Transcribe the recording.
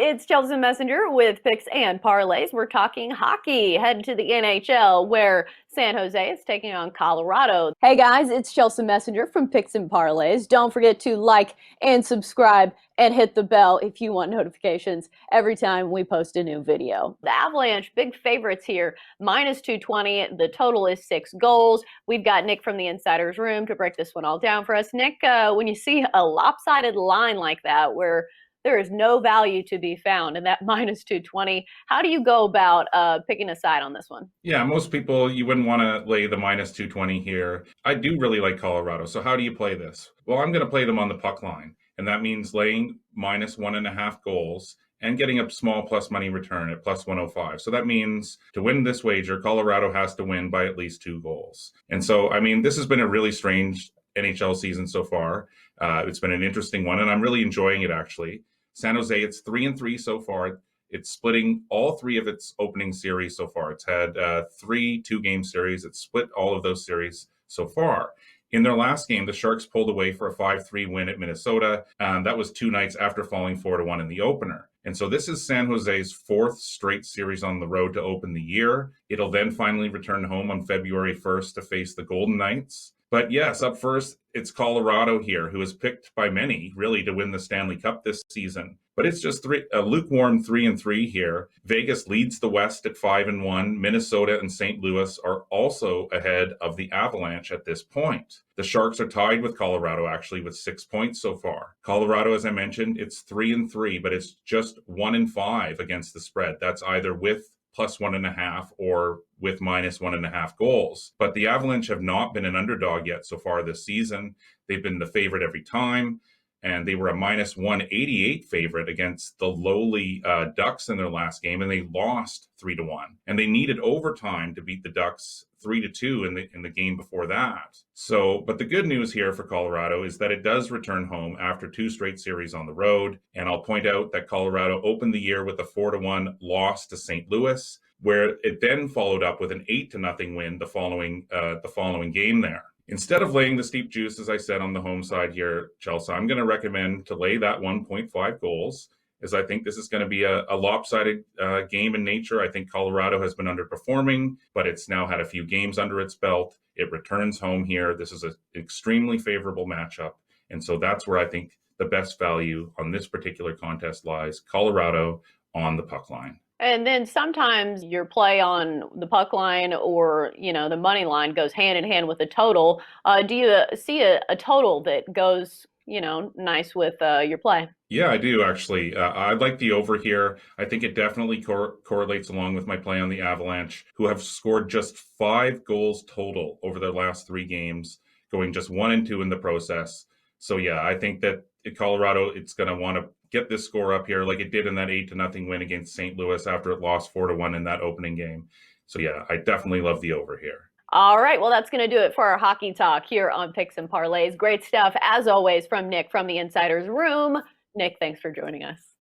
it's Chelsa Messenger with Picks and Parlays. We're talking hockey. Head to the NHL where San Jose is taking on Colorado. Hey guys, it's Chelsa Messenger from Picks and Parlays. Don't forget to like and subscribe and hit the bell if you want notifications every time we post a new video. The Avalanche, big favorites here, minus 220. The total is 6 goals. We've got Nick from the Insider's Room to break this one all down for us. Nick, when you see a lopsided line like that where there is no value to be found in that minus 220. How do you go about picking a side on this one? Yeah, most people, you wouldn't want to lay the minus 220 here. I do really like Colorado. So how do you play this? Well, I'm going to play them on the puck line. And that means laying minus 1.5 goals and getting a small plus money return at plus 105. So that means to win this wager, Colorado has to win by at least 2 goals. And so, I mean, this has been a really strange NHL season so far. It's been an interesting one, and I'm really enjoying it, actually. San Jose, it's 3-3 so far. It's splitting all 3 of its opening series so far. It's had 3 2-game series. It's split all of those series so far. In their last game, the Sharks pulled away for a 5-3 win at Minnesota. That was 2 nights after falling 4-1 in the opener. And so this is San Jose's 4th straight series on the road to open the year. It'll then finally return home on February 1st to face the Golden Knights. But yes, up first, it's Colorado here, who is picked by many, really, to win the Stanley Cup this season. But it's just a lukewarm 3-3 here. Vegas leads the West at 5-1. Minnesota and St. Louis are also ahead of the Avalanche at this point. The Sharks are tied with Colorado, actually, with 6 points so far. Colorado, as I mentioned, it's 3-3, but it's just 1-5 against the spread. That's either with plus 1.5 or with minus 1.5 goals. But the Avalanche have not been an underdog yet so far this season. They've been the favorite every time, and they were a minus 188 favorite against the lowly Ducks in their last game, and they lost 3-1. And they needed overtime to beat the Ducks 3-2 in the game before that. So, but the good news here for Colorado is that it does return home after 2 straight series on the road. And I'll point out that Colorado opened the year with a 4-1 loss to St. Louis, where it then followed up with an 8-0 win the following game there. Instead of laying the steep juice, as I said, on the home side here, Chelsea, I'm going to recommend to lay that 1.5 goals, as I think this is going to be a lopsided game in nature. I think Colorado has been underperforming, but it's now had a few games under its belt. It returns home here. This is an extremely favorable matchup. And so that's where I think the best value on this particular contest lies, Colorado on the puck line. And then sometimes your play on the puck line or, the money line goes hand in hand with a total. Do you see a total that goes, nice with your play? Yeah, I do, actually. I like the over here. I think it definitely correlates along with my play on the Avalanche, who have scored just 5 goals total over their last 3 games, going just 1-2 in the process. So, yeah, I think that Colorado, it's going to want to get this score up here like it did in that 8-0 win against St. Louis after it lost 4-1 in that opening game. So, yeah, I definitely love the over here. All right, well, that's going to do it for our hockey talk here on Picks and Parlays. Great stuff, as always, from Nick from the Insider's Room. Nick, thanks for joining us.